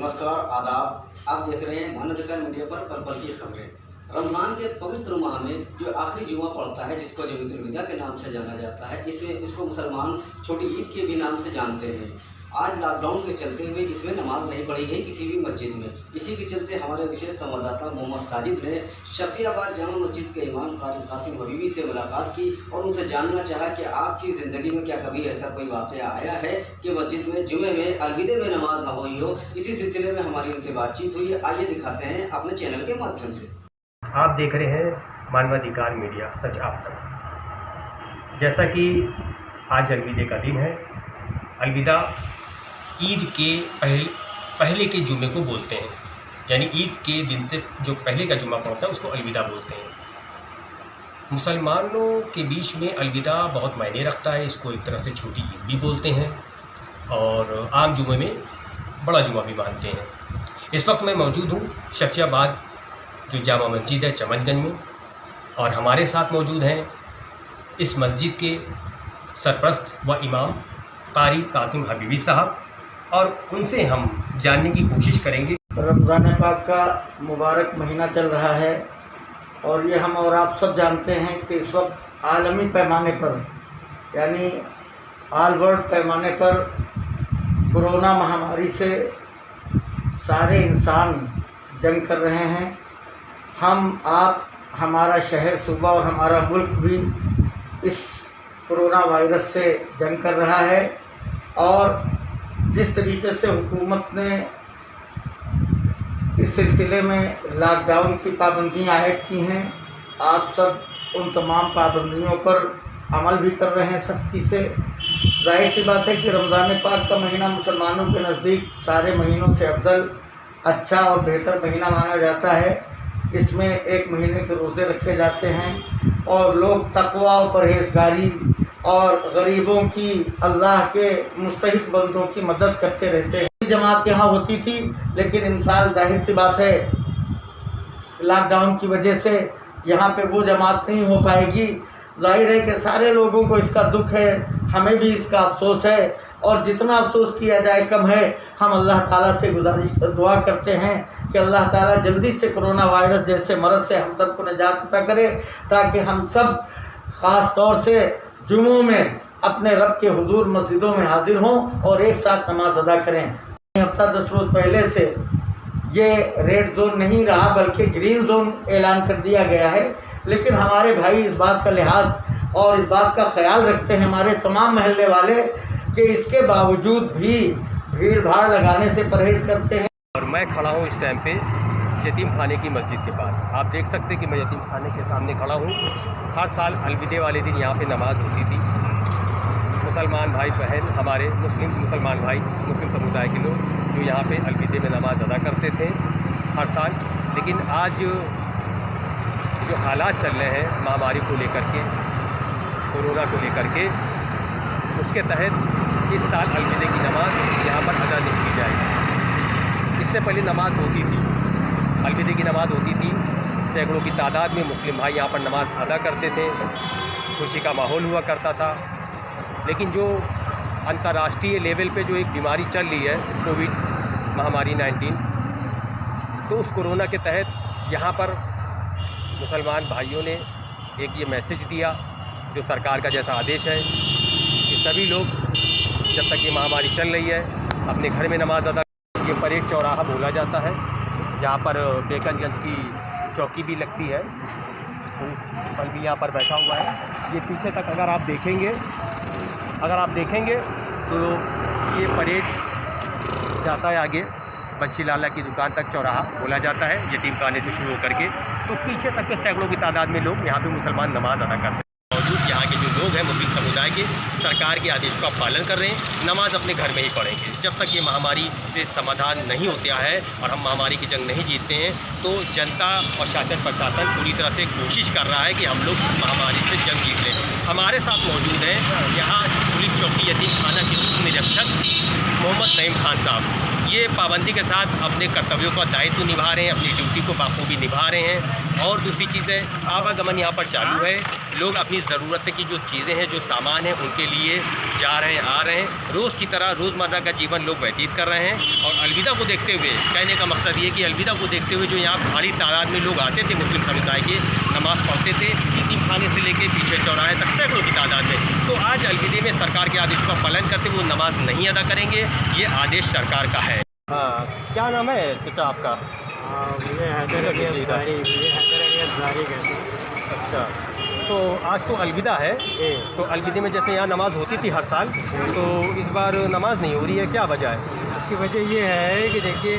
नमस्कार, आदाब। आप देख रहे हैं मानवाधिकार मीडिया पर पल की खबरें। रमज़ान के पवित्र माह में जो आखिरी जुमा पड़ता है, जिसको जमातुल विदा के नाम से जाना जाता है, इसको मुसलमान छोटी ईद के भी नाम से जानते हैं। आज लॉकडाउन के चलते हुए इसमें नमाज नहीं पढ़ी गई किसी भी मस्जिद में। इसी के चलते हमारे विशेष संवाददाता मोहम्मद साजिद ने शफियाबाद जामा मस्जिद के इमाम कारी कासिम हबीबी से मुलाकात की और उनसे जानना चाहा कि आपकी ज़िंदगी में क्या कभी ऐसा कोई वाक़या आया है कि मस्जिद में जुमे में अलविदे में नमाज न हुई हो। इसी सिलसिले में हमारी उनसे बातचीत हुई है। आइए दिखाते हैं अपने चैनल के माध्यम से। आप देख रहे हैं मानवाधिकार मीडिया, सच आप तक। जैसा कि आज अलविदे का दिन है, अलविदा ईद के पहले के जुमे को बोलते हैं, यानी ईद के दिन से जो पहले का जुमा पड़ता है उसको अलविदा बोलते हैं। मुसलमानों के बीच में अलविदा बहुत मायने रखता है। इसको एक तरह से छोटी ईद भी बोलते हैं और आम जुमे में बड़ा जुमा भी मानते हैं। इस वक्त मैं मौजूद हूँ शफियाबाद जो जामा मस्जिद है चमनगंज में, और हमारे साथ मौजूद हैं इस मस्जिद के सरपरस्त व इमाम कारी कासिम हबीबी साहब, और उनसे हम जानने की कोशिश करेंगे। रमज़ान पाक का मुबारक महीना चल रहा है और ये हम और आप सब जानते हैं कि इस वक्त आलमी पैमाने पर, यानी ऑल वर्ल्ड पैमाने पर कोरोना महामारी से सारे इंसान जंग कर रहे हैं। हम आप, हमारा शहर, सूबा और हमारा मुल्क भी इस कोरोना वायरस से जंग कर रहा है। और जिस तरीके से हुकूमत ने इस सिलसिले में लॉकडाउन की पाबंदियाँ आयद की हैं, आप सब उन तमाम पाबंदियों पर अमल भी कर रहे हैं सख्ती से। जाहिर सी बात है कि रमज़ान पाक का महीना मुसलमानों के नज़दीक सारे महीनों से अफजल, अच्छा और बेहतर महीना माना जाता है। इसमें एक महीने के रोज़े रखे जाते हैं और लोग तक़वा और परहेज़गारी और गरीबों की, अल्लाह के मुस्तहिक़ बंदों की मदद करते रहते हैं। जमात यहाँ होती थी, लेकिन इन साल जाहिर सी बात है लॉकडाउन की वजह से यहाँ पे वो जमात नहीं हो पाएगी। जाहिर है कि सारे लोगों को इसका दुख है, हमें भी इसका अफसोस है, और जितना अफसोस किया जाए कम है। हम अल्लाह ताला से दुआ करते हैं कि अल्लाह ताला जल्दी से कोरोना वायरस जैसे मरज़ से हम सबको निजात अता करे, ताकि हम सब ख़ास तौर से जुम्मों में अपने रब के हुजूर मस्जिदों में हाजिर हों और एक साथ नमाज अदा करें। हफ्ता 10 रोज़ पहले से ये रेड जोन नहीं रहा, बल्कि ग्रीन जोन ऐलान कर दिया गया है। लेकिन हमारे भाई इस बात का लिहाज और इस बात का ख्याल रखते हैं, हमारे तमाम महल्ले वाले, कि इसके बावजूद भी भीड़ भाड़ लगाने से परहेज़ करते हैं। और मैं खड़ा हूँ इस टाइम पे यतीम खाने की मस्जिद के पास। आप देख सकते हैं कि मैं यतीम खाने के सामने खड़ा हूँ। हर साल अलविदे वाले दिन यहाँ पे नमाज़ होती थी। मुसलमान भाई बहन, हमारे मुसलमान भाई, मुस्लिम समुदाय के लोग जो यहाँ पे अलविदे में नमाज़ अदा करते थे हर साल। लेकिन आज जो हालात चल रहे हैं महामारी को लेकर के, कोरोना को लेकर के, उसके तहत इस साल अलविदे की नमाज़ यहाँ पर अदा नहीं की जाएगी। इससे पहले नमाज़ होती थी, अलविदे की नमाज़ होती थी। सैकड़ों की तादाद में मुस्लिम भाई यहाँ पर नमाज़ अदा करते थे, खुशी का माहौल हुआ करता था। लेकिन जो अंतर्राष्ट्रीय लेवल पे जो एक बीमारी चल रही है, कोविड महामारी 19, तो उस कोरोना के तहत यहाँ पर मुसलमान भाइयों ने एक ये मैसेज दिया, जो सरकार का जैसा आदेश है कि सभी लोग जब तक ये महामारी चल रही है अपने घर में नमाज अदा। ये परेड चौराहा बोला जाता है, जहाँ पर बेकनगंज की चौकी भी लगती है। पल भी यहाँ पर बैठा हुआ है। ये पीछे तक अगर आप देखेंगे तो ये परेड जाता है आगे बच्ची लाला की दुकान तक, चौराहा बोला जाता है, यतीम खाने से शुरू होकर के। तो पीछे तक के सैकड़ों की तादाद में लोग यहाँ पे मुसलमान नमाज अदा करते हैं। मौजूद यहाँ के जो लोग हैं मुस्लिम समुदाय के, सरकार के आदेश का पालन कर रहे हैं, नमाज अपने घर में ही पढ़ेंगे। जब तक ये महामारी से समाधान नहीं होता है और हम महामारी की जंग नहीं जीतते हैं, तो जनता और शासन प्रशासन पूरी तरह से कोशिश कर रहा है कि हम लोग इस महामारी से जंग जीत लें। हमारे साथ मौजूद हैं यहाँ पुलिस चौकी यतीम खाना के उप निरीक्षक मोहम्मद नईम खान साहब। ये पाबंदी के साथ अपने कर्तव्यों का दायित्व निभा रहे हैं, अपनी ड्यूटी को बाखूबी निभा रहे हैं। और दूसरी चीज़ है, आवागमन यहाँ पर चालू है। लोग अपनी ज़रूरत की जो चीज़ें हैं, जो सामान है, उनके लिए जा रहे हैं, आ रहे हैं। रोज़ की तरह रोज़मर्रा का जीवन लोग व्यतीत कर रहे हैं। और अलविदा को देखते हुए, कहने का मकसद ये कि अलविदा को देखते हुए जो यहाँ भारी तादाद में लोग आते थे, मुस्लिम समुदाय के नमाज़ पढ़ते थे, यतीमखाने से लेके पीछे चौराहे तक सैकड़ों की तादाद में, तो आज अलविदे में सरकार के आदेश का पालन करते हुए वो नमाज नहीं अदा करेंगे। ये आदेश सरकार का है। हाँ, क्या नाम है चाचा आपका? मुझे हैदर अली अंसारी कहते हैं। अच्छा, तो आज तो अलविदा है, तो अलविदे में जैसे यहाँ नमाज़ होती थी हर साल, तो इस बार नमाज़ नहीं हो रही है, क्या वजह है? उसकी वजह ये है कि देखिए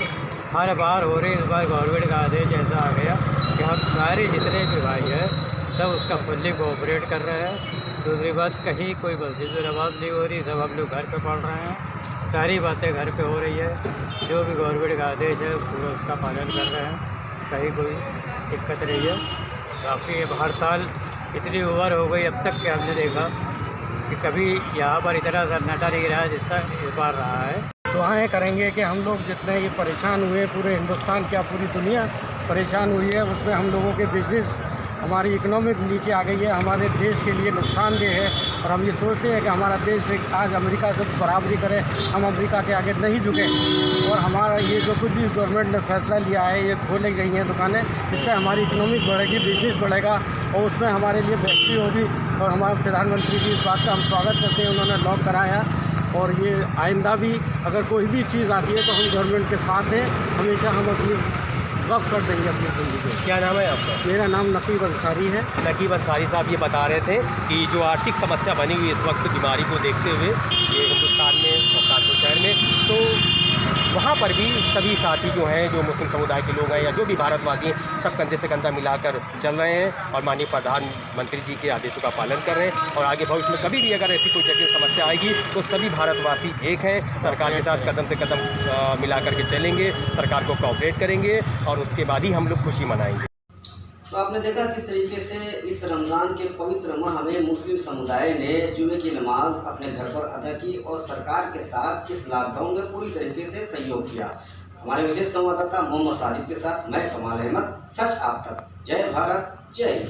हर बार हो रही, इस बार गवर्नमेंट का आदेश ऐसा आ गया कि हम सारे जितने भी भाई हैं सब उसका फुल्ली कोऑपरेट कर रहे हैं। दूसरी बात, कहीं कोई मस्जिद में नमाज़ नहीं हो रही, सब हम लोग घर पे पढ़ रहे हैं। सारी बातें घर पे हो रही है, जो भी गवर्नमेंट का आदेश है पूरा उसका पालन कर रहे हैं, कहीं कोई दिक्कत नहीं है। बाकी अब हर साल इतनी उम्र हो गई अब तक कि हमने देखा कि कभी यहाँ पर इतना सन्नाटा नहीं रहा जितना इस बार रहा है। दुआएं करेंगे कि हम लोग जितने ये परेशान हुए, पूरे हिंदुस्तान क्या पूरी दुनिया परेशान हुई है, उसमें हम लोगों के बिजनेस, हमारी इकोनॉमिक नीचे आ गई है, हमारे देश के लिए नुकसानदेह है। और हम ये सोचते हैं कि हमारा देश आज अमेरिका से बराबरी करे, हम अमेरिका के आगे नहीं झुकें। और हमारा ये जो कुछ भी गवर्नमेंट ने फैसला लिया है, ये खोली गई हैं दुकानें, इससे हमारी इकोनॉमिक बढ़ेगी, बिजनेस बढ़ेगा और उसमें हमारे लिए बेहतरी होगी। और हमारे प्रधानमंत्री जी इस बात का हम स्वागत करते हैं, उन्होंने लॉक कराया। और ये आइंदा भी अगर कोई भी चीज़ आती है तो हम गवर्नमेंट के साथ हैं, हमेशा हम अपनी वक़्फ़ कर देंगे अपनी ज़िंदगी। क्या नाम है आपका? मेरा नाम नकीब अंसारी है। नकीब अंसारी साहब ये बता रहे थे कि जो आर्थिक समस्या बनी हुई इस वक्त बीमारी को देखते हुए ये हिंदुस्तान में और कानपुर शहर में, तो वहाँ पर भी सभी साथी जो हैं, जो मुस्लिम समुदाय के लोग हैं या जो भी भारतवासी हैं, सब कंधे से कंधा मिलाकर चल रहे हैं और माननीय प्रधानमंत्री जी के आदेशों का पालन कर रहे हैं। और आगे भविष्य में कभी भी अगर ऐसी कोई जटिल समस्या आएगी तो सभी भारतवासी एक हैं, सरकार के साथ कदम से कदम मिला करके चलेंगे, सरकार को कोऑपरेट करेंगे और उसके बाद ही हम लोग खुशी मनाएंगे। तो आपने देखा किस तरीके से इस रमज़ान के पवित्र माह में मुस्लिम समुदाय ने जुमे की नमाज अपने घर पर अदा की और सरकार के साथ इस लॉकडाउन में पूरी तरीके से सहयोग किया। हमारे विशेष संवाददाता मोहम्मद साजिद के साथ मैं कमाल अहमद, सच आप तक। जय भारत, जय हिंद।